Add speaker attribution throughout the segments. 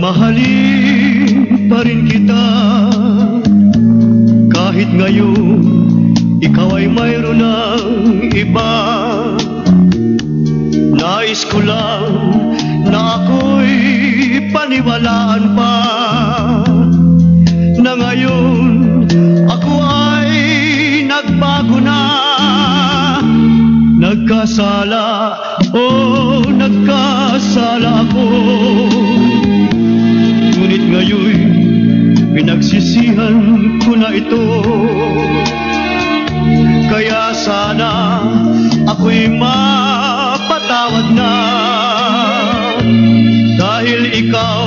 Speaker 1: Mamahalin pa rin kita kahit ngayon ikaw ay mayroon ng iba. Nais ko lang na ako'y paniwalaan pa na ngayon ako ay nagbago na. Nagkasala, oh nagkasala ako, ngunit ngayon pinagsisihan ko na ito. Kaya sana ako'y mapatawad na, dahil ikaw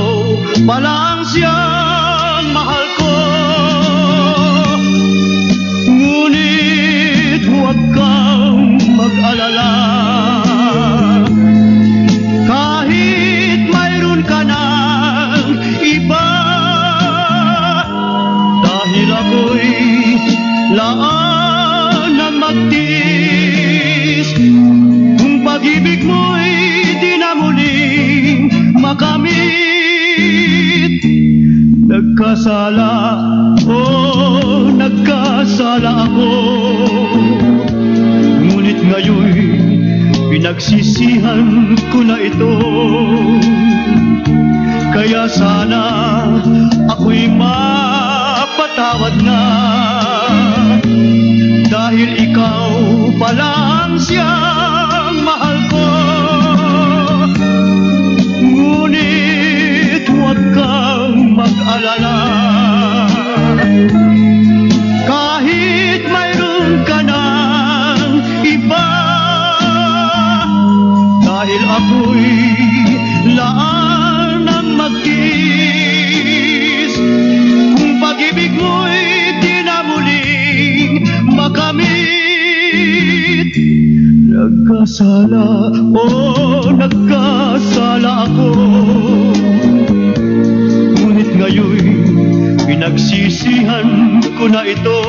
Speaker 1: pala ang siyang mahal ko. Ngunit huwag kang mag-alala, kahit mayroon ka ng iba, dahil ako'y laan ng magtiis kung pag-ibig mo'y di na muling makamit. Nagkasala, oh nagkasala ako, ngunit ngayon pinagsisihan ko na ito. Kaya sana ako'y mapatawad na, dahil ikaw pala ang siyang mahal ko. Ngunit huwag kang mag-alala, kahit mayroon ka ng iba, dahil ako'y laan ng magtiis kung pag-ibig mo'y di na muling makamit. Nagkasala, oh nagkasala ako, ngunit ngayon pinagsisihan ko na ito.